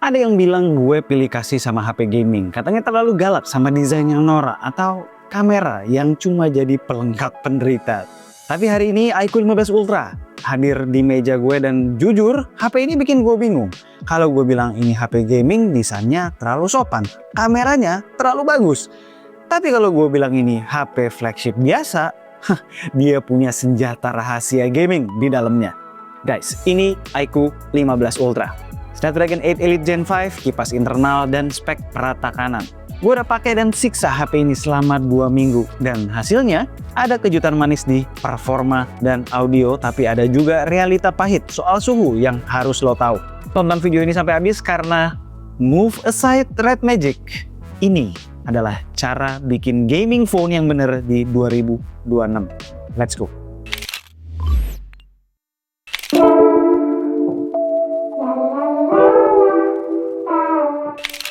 Ada yang bilang gue pilih kasih sama HP gaming, katanya terlalu galak sama desain yang norak atau kamera yang cuma jadi pelengkap penderita. Tapi hari ini iQOO 15 Ultra hadir di meja gue dan jujur HP ini bikin gue bingung. Kalau gue bilang ini HP gaming, desainnya terlalu sopan, kameranya terlalu bagus. Tapi kalau gue bilang ini HP flagship biasa, dia punya senjata rahasia gaming di dalamnya. Guys, ini iQOO 15 Ultra. Snapdragon 8 Elite Gen 5, kipas internal, dan spek rata kanan. Gue udah pakai dan siksa HP ini selama 2 minggu. Dan hasilnya ada kejutan manis di performa dan audio, tapi ada juga realita pahit soal suhu yang harus lo tahu. Tonton video ini sampai habis karena move aside red magic. Ini adalah cara bikin gaming phone yang bener di 2026. Let's go.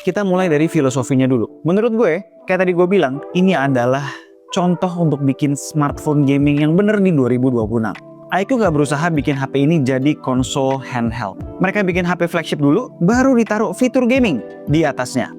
Kita mulai dari filosofinya dulu. Menurut gue, kayak tadi gue bilang, ini adalah contoh untuk bikin smartphone gaming yang bener di 2026. iQOO gak berusaha bikin HP ini jadi konsol handheld. Mereka bikin HP flagship dulu, baru ditaruh fitur gaming di atasnya.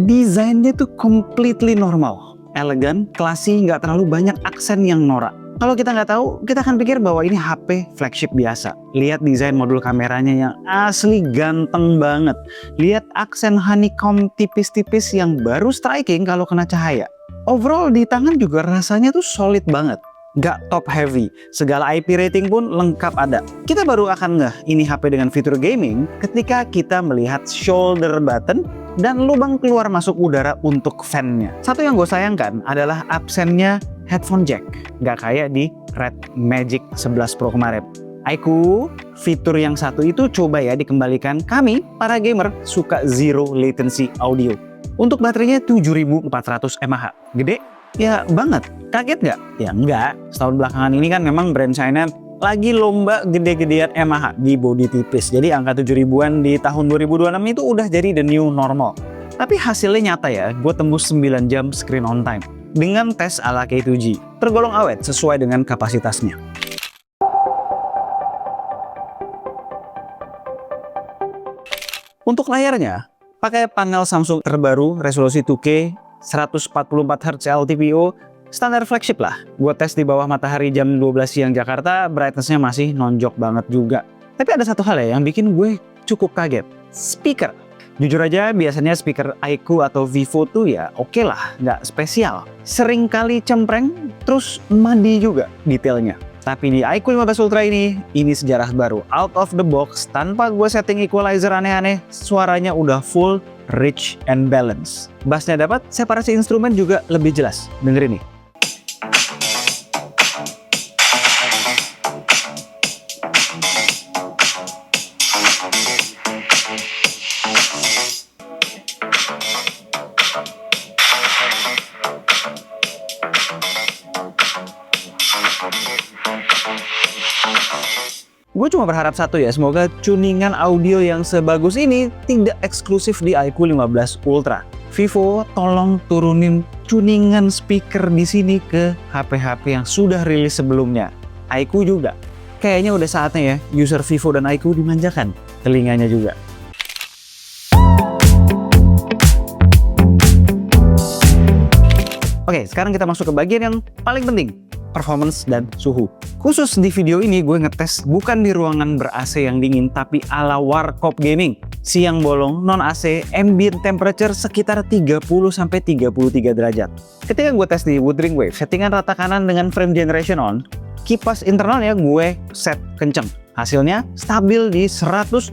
Desainnya tuh completely normal. Elegan, classy, gak terlalu banyak aksen yang norak. Kalau kita nggak tahu, kita akan pikir bahwa ini HP flagship biasa. Lihat desain modul kameranya yang asli ganteng banget. Lihat aksen honeycomb tipis-tipis yang baru striking kalau kena cahaya. Overall di tangan juga rasanya tuh solid banget. Nggak top heavy, segala IP rating pun lengkap ada. Kita baru akan ngeh ini HP dengan fitur gaming ketika kita melihat shoulder button dan lubang keluar masuk udara untuk fan-nya. Satu yang gue sayangkan adalah absennya headphone jack, nggak kayak di Red Magic 11 Pro kemarin. iQOO, fitur yang satu itu coba ya dikembalikan. Kami, para gamer, suka zero latency audio. Untuk baterainya 7400 mAh. Gede? Ya banget. Kaget nggak? Ya enggak. Setahun belakangan ini kan memang brand China lagi lomba gede-gedean mAh di body tipis. Jadi angka 7000-an di tahun 2026 itu udah jadi the new normal. Tapi hasilnya nyata ya, gue tembus 9 jam screen on time. Dengan tes ala K2G, tergolong awet sesuai dengan kapasitasnya. Untuk layarnya, pakai panel Samsung terbaru resolusi 2K, 144Hz LTPO, standar flagship lah. Gue tes di bawah matahari jam 12 siang Jakarta, brightness-nya masih nonjok banget juga. Tapi ada satu hal ya yang bikin gue cukup kaget, speaker. Jujur aja biasanya speaker iQOO atau Vivo tuh ya oke lah, nggak spesial. Sering kali cempreng, terus mandi juga detailnya. Tapi di iQOO 15 Ultra ini sejarah baru. Out of the box, tanpa gue setting equalizer aneh-aneh, suaranya udah full, rich, and balance. Bassnya dapat, separasi instrumen juga lebih jelas. Dengerin nih. Gue cuma berharap satu ya, semoga tuningan audio yang sebagus ini tidak eksklusif di iQOO 15 Ultra. Vivo, tolong turunin tuningan speaker di sini ke HP-HP yang sudah rilis sebelumnya. iQOO juga. Kayaknya udah saatnya ya, user Vivo dan iQOO dimanjakan telinganya juga. Oke, sekarang kita masuk ke bagian yang paling penting. Performance dan suhu. Khusus di video ini gue ngetes bukan di ruangan ber-AC yang dingin, tapi ala warkop gaming. Siang bolong, non-AC, ambient temperature sekitar 30-33 derajat. Ketika gue tes di Wuthering Wave, settingan rata kanan dengan frame generation on, kipas internalnya gue set kenceng. Hasilnya stabil di 120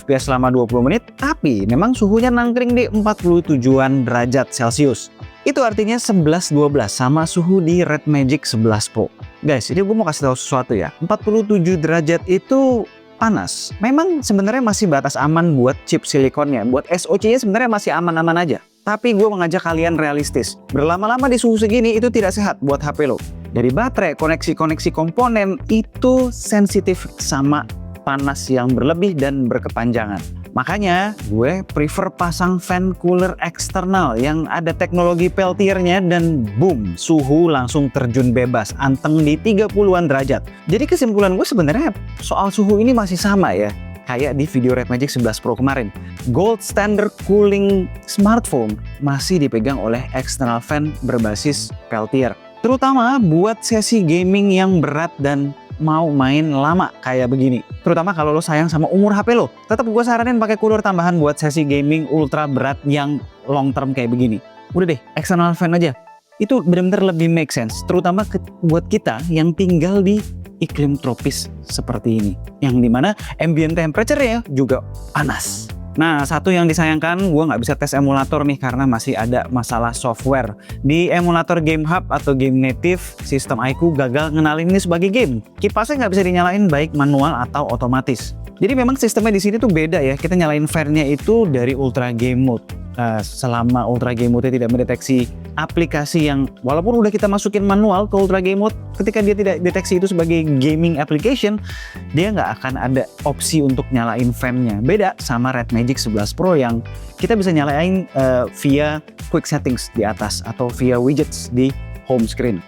fps selama 20 menit, tapi memang suhunya nangkring di 47-an derajat Celcius. Itu artinya 11-12 sama suhu di Red Magic 11 Pro. Guys, ini gue mau kasih tahu sesuatu ya. 47 derajat itu panas. Memang sebenarnya masih batas aman buat chip silikonnya. Buat SoC-nya sebenarnya masih aman-aman aja. Tapi gue mengajak kalian realistis. Berlama-lama di suhu segini itu tidak sehat buat HP lo. Dari baterai, koneksi-koneksi komponen itu sensitif sama panas yang berlebih dan berkepanjangan. Makanya gue prefer pasang fan cooler eksternal yang ada teknologi Peltiernya dan boom, suhu langsung terjun bebas, anteng di 30-an derajat. Jadi kesimpulan gue sebenarnya soal suhu ini masih sama ya. kayak di video Red Magic 11 Pro kemarin. Gold standard cooling smartphone masih dipegang oleh external fan berbasis Peltier. Terutama buat sesi gaming yang berat dan mau main lama kayak begini. Terutama kalau lo sayang sama umur HP lo. Tetap gue saranin pakai cooler tambahan buat sesi gaming ultra berat yang long term kayak begini. Udah deh, external fan aja. Itu benar-benar lebih make sense. Terutama buat kita yang tinggal di iklim tropis seperti ini. Yang dimana ambient temperature-nya juga panas. Nah, satu yang disayangkan, gue nggak bisa tes emulator nih karena masih ada masalah software. Di emulator Game Hub atau Game Native, sistem iQOO gagal ngenalin ini sebagai game. Kipasnya nggak bisa dinyalain baik manual atau otomatis. Jadi memang sistemnya di sini tuh beda ya. Kita nyalain fan-nya itu dari Ultra Game Mode. Selama Ultra Game Mode tidak mendeteksi aplikasi yang walaupun udah kita masukin manual ke Ultra Game Mode, ketika dia tidak deteksi itu sebagai gaming application, dia nggak akan ada opsi untuk nyalain fan-nya. Beda sama Red Magic 11 Pro yang kita bisa nyalain via quick settings di atas atau via widgets di home screen.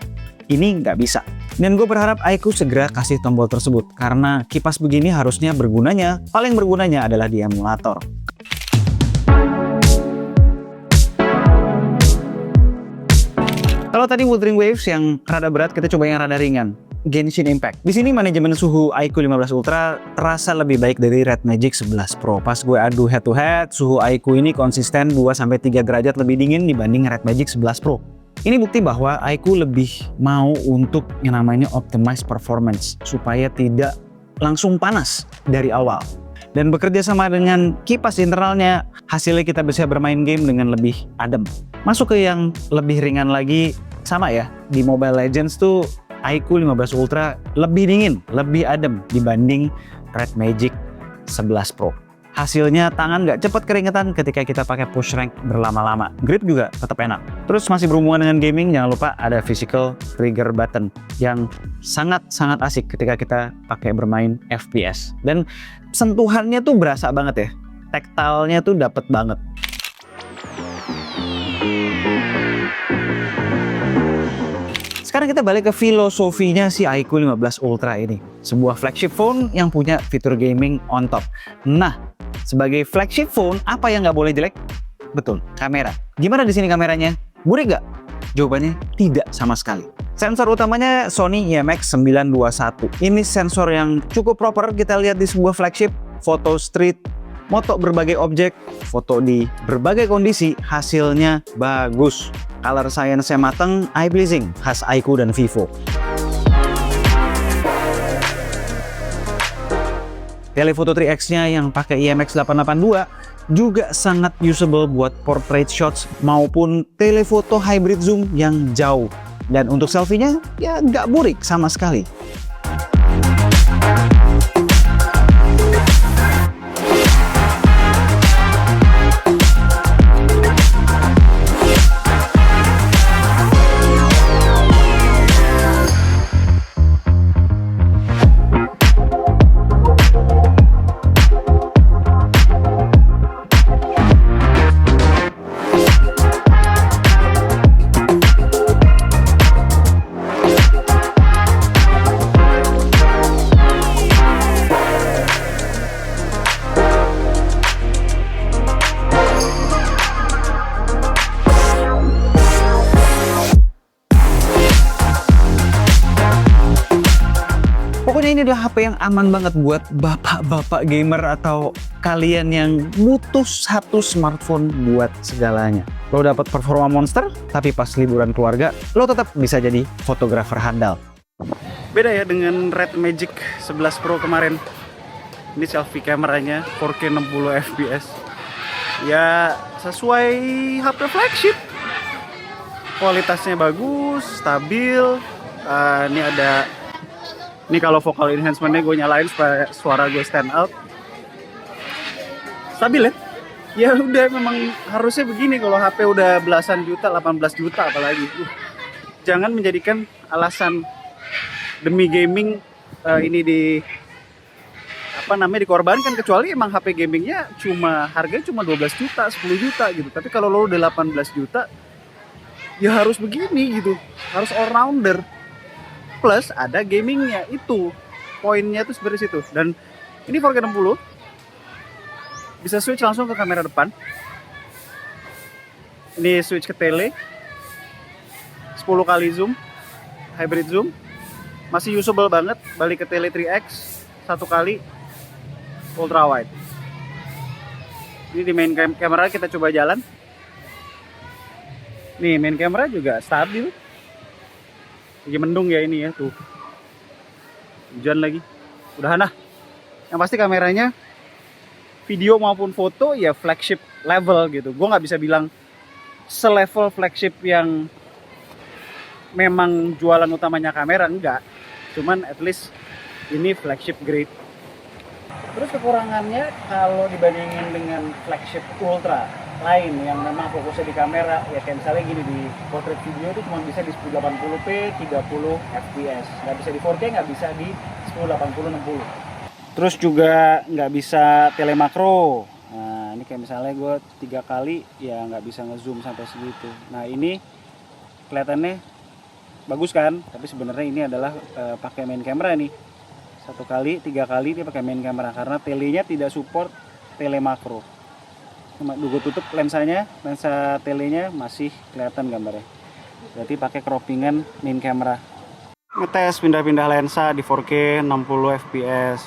Ini nggak bisa. Dan gue berharap iQOO segera kasih tombol tersebut karena kipas begini harusnya paling bergunanya adalah di emulator. Kalau tadi Wuthering Waves yang rada berat, kita coba yang rada ringan. Genshin Impact. Di sini manajemen suhu iQOO 15 Ultra terasa lebih baik dari Red Magic 11 Pro. Pas gue adu head to head, suhu iQOO ini konsisten 2-3 derajat lebih dingin dibanding Red Magic 11 Pro. Ini bukti bahwa iQOO lebih mau untuk yang namanya optimize performance supaya tidak langsung panas dari awal. Dan bekerja sama dengan kipas internalnya, hasilnya kita bisa bermain game dengan lebih adem. Masuk ke yang lebih ringan lagi, sama ya, di Mobile Legends tuh iQOO 15 Ultra lebih dingin, lebih adem dibanding Red Magic 11 Pro. Hasilnya tangan nggak cepat keringetan ketika kita pakai push rank berlama-lama. Grip juga tetap enak. Terus masih berhubungan dengan gaming, jangan lupa ada physical trigger button yang sangat-sangat asik ketika kita pakai bermain FPS. Dan sentuhannya tuh berasa banget ya, tactile-nya tuh dapet banget. Sekarang kita balik ke filosofinya si iQOO 15 Ultra ini. Sebuah flagship phone yang punya fitur gaming on top. Nah, sebagai flagship phone, apa yang nggak boleh jelek? Betul, kamera. Gimana di sini kameranya? Buruk nggak? Jawabannya tidak sama sekali. Sensor utamanya Sony IMX921. Ini sensor yang cukup proper kita lihat di sebuah flagship. Foto street, moto berbagai objek, foto di berbagai kondisi, hasilnya bagus. Color science-nya mateng, eye pleasing, khas iQOO dan Vivo. Telephoto 3X-nya yang pakai IMX882 juga sangat usable buat portrait shots maupun telephoto hybrid zoom yang jauh. Dan untuk selfie-nya, ya nggak burik sama sekali. Pokoknya ini adalah HP yang aman banget buat bapak-bapak gamer atau kalian yang butuh satu smartphone buat segalanya. Lo dapat performa monster, tapi pas liburan keluarga, lo tetap bisa jadi fotografer handal. Beda ya dengan Red Magic 11 Pro kemarin. Ini selfie kameranya 4K 60 fps. Ya sesuai HP flagship. Kualitasnya bagus, stabil. Ini kalau vocal enhancement-nya gue nyalain supaya suara gue stand out. Stabil ya? Ya udah memang harusnya begini kalau HP udah belasan juta, 18 juta apalagi. Jangan menjadikan alasan demi gaming ini dikorbankan, kecuali emang HP gamingnya harganya cuma 12 juta, 10 juta gitu. Tapi kalau lo udah 18 juta, ya harus begini gitu. Harus all-rounder. Plus ada gamingnya, itu poinnya tuh seperti situ. Dan ini 4K 60 Bisa switch langsung ke kamera depan. Ini switch ke tele. 10 kali zoom, hybrid zoom. Masih usable banget. Balik ke tele 3x, 1 kali ultra wide. Ini di main kamera kita coba jalan. Nih main kamera juga stabil. Lagi mendung ya ini ya tuh. Hujan lagi. Udahan lah. Yang pasti kameranya video maupun foto ya flagship level gitu. Gue nggak bisa bilang selevel flagship yang memang jualan utamanya kamera, enggak. Cuman at least ini flagship grade. Terus kekurangannya kalau dibandingin dengan flagship ultra lain yang memang fokusnya di kamera, ya kayak misalnya gini, di portrait video itu cuma bisa di 1080p 30 fps, nggak bisa di 4K, nggak bisa di 1080 60. Terus juga nggak bisa telemakro. Nah ini kayak misalnya gue 3 kali ya nggak bisa ngezoom sampai segitu. Nah ini kelihatannya bagus kan, tapi sebenarnya ini adalah pakai main kamera nih. 1 kali 3 kali dia pakai main kamera karena telenya tidak support telemakro. Cuma gue tutup lensanya, lensa telenya masih kelihatan gambarnya. Berarti pakai croppingan main kamera. Ngetes pindah-pindah lensa di 4K 60 fps.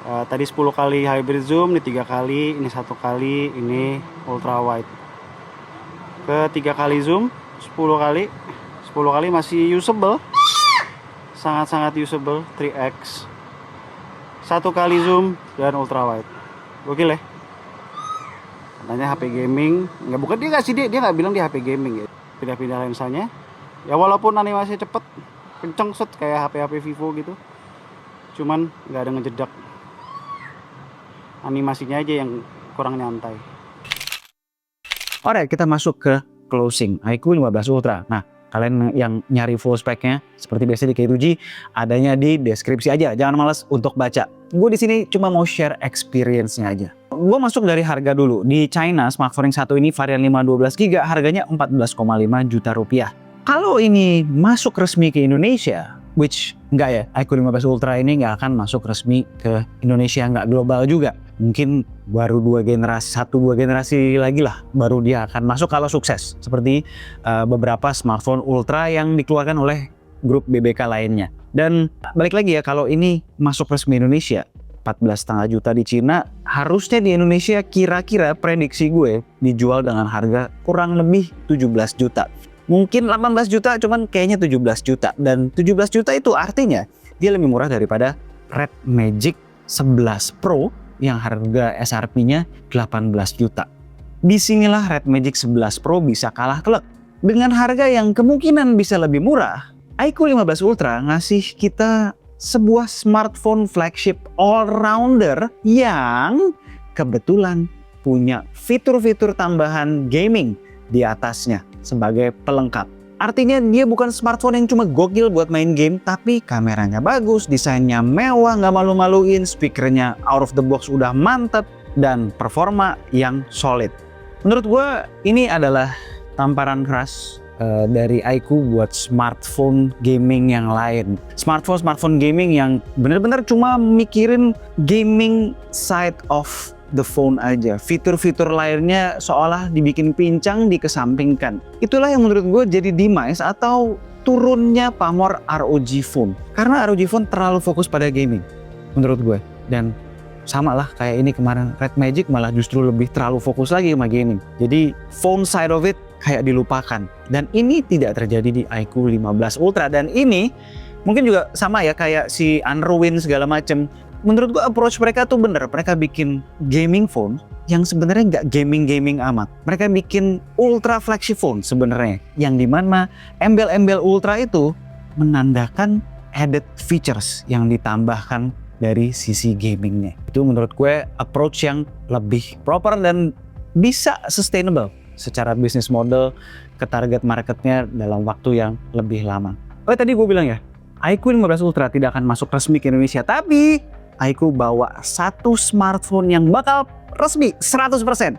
Tadi 10 kali hybrid zoom, ini 3 kali, ini 1 kali, ini ultra wide. Ke 3 kali zoom, 10 kali masih usable. Sangat-sangat usable, 3x. 1 kali zoom dan ultra wide. Gokil ya. Katanya HP gaming, nggak, bukan dia nggak sih, dia nggak bilang dia HP gaming ya. Pindah-pindah lensanya. Ya walaupun animasinya cepet, kenceng set kayak HP Vivo gitu. Cuman nggak ada ngejedak. Animasinya aja yang kurang nyantai. Alright, kita masuk ke closing iQOO 15 Ultra. Nah, kalian yang nyari full speknya seperti biasa di K2G, adanya di deskripsi aja. Jangan malas untuk baca. Gue di sini cuma mau share experience-nya aja. Gue masuk dari harga dulu. Di China, smartphone yang satu ini varian 512GB harganya 14,5 juta rupiah. Kalau ini masuk resmi ke Indonesia, which enggak ya, iQOO 15 Ultra ini nggak akan masuk resmi ke Indonesia, nggak global juga. Mungkin baru 2 generasi lagi lah baru dia akan masuk kalau sukses. Seperti beberapa smartphone Ultra yang dikeluarkan oleh grup BBK lainnya. Dan balik lagi ya, kalau ini masuk resmi Indonesia, 14,5 juta di Cina, harusnya di Indonesia kira-kira prediksi gue dijual dengan harga kurang lebih 17 juta. Mungkin 18 juta, cuman kayaknya 17 juta. Dan 17 juta itu artinya dia lebih murah daripada Red Magic 11 Pro yang harga SRP-nya 18 juta. Disinilah Red Magic 11 Pro bisa kalah telak. Dengan harga yang kemungkinan bisa lebih murah, iQOO 15 Ultra ngasih kita sebuah smartphone flagship all-rounder yang kebetulan punya fitur-fitur tambahan gaming di atasnya sebagai pelengkap. Artinya dia bukan smartphone yang cuma gokil buat main game, tapi kameranya bagus, desainnya mewah, nggak malu-maluin, speakernya out of the box udah mantep, dan performa yang solid. Menurut gue ini adalah tamparan keras dari iQOO buat smartphone gaming yang lain. Smartphone gaming yang bener-bener cuma mikirin gaming side of the phone aja. Fitur-fitur lainnya seolah dibikin pincang, dikesampingkan. Itulah yang menurut gue jadi demise atau turunnya pamor ROG Phone. Karena ROG Phone terlalu fokus pada gaming menurut gue. Dan sama lah kayak ini kemarin, Red Magic malah justru lebih terlalu fokus lagi sama gaming. Jadi phone side of it kayak dilupakan. Dan ini tidak terjadi di iQOO 15 Ultra. Dan ini mungkin juga sama ya kayak si Unruin segala macem. Menurut gue approach mereka tuh bener. Mereka bikin gaming phone yang sebenarnya nggak gaming amat. Mereka bikin ultra flagship phone sebenarnya, yang dimana embel-embel ultra itu menandakan added features yang ditambahkan dari sisi gamingnya. Itu menurut gue approach yang lebih proper dan bisa sustainable secara bisnis model ke target marketnya dalam waktu yang lebih lama. Oh tadi gue bilang ya, iQOO 15 Ultra tidak akan masuk resmi ke Indonesia, tapi iQOO bawa satu smartphone yang bakal resmi 100%.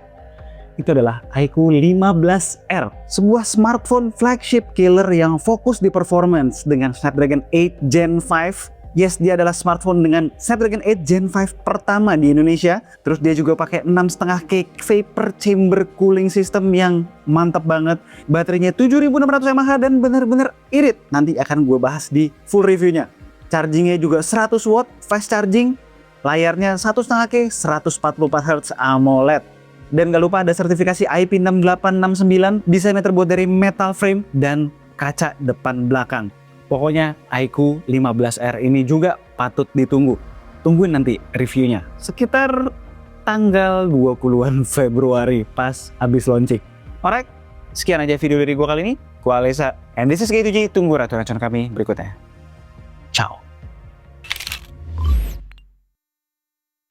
Itu adalah iQOO 15R, sebuah smartphone flagship killer yang fokus di performance dengan Snapdragon 8 Gen 5 Yes, dia adalah smartphone dengan Snapdragon 8 Gen 5 pertama di Indonesia. Terus dia juga pakai 6,5K vapor chamber cooling system yang mantap banget. Baterainya 7600 mAh dan bener-bener irit. Nanti akan gue bahas di full reviewnya. Chargingnya juga 100 watt fast charging. Layarnya 1,5K 144Hz AMOLED. Dan gak lupa ada sertifikasi IP6869, desainnya terbuat dari metal frame dan kaca depan belakang. Pokoknya iQOO 15R ini juga patut ditunggu. Tungguin nanti reviewnya. Sekitar tanggal 20-an Februari pas habis launching. Alright, sekian aja video dari gue kali ini. Gue Alesa, and this is K2G. Tunggu racun-racun kami berikutnya. Ciao.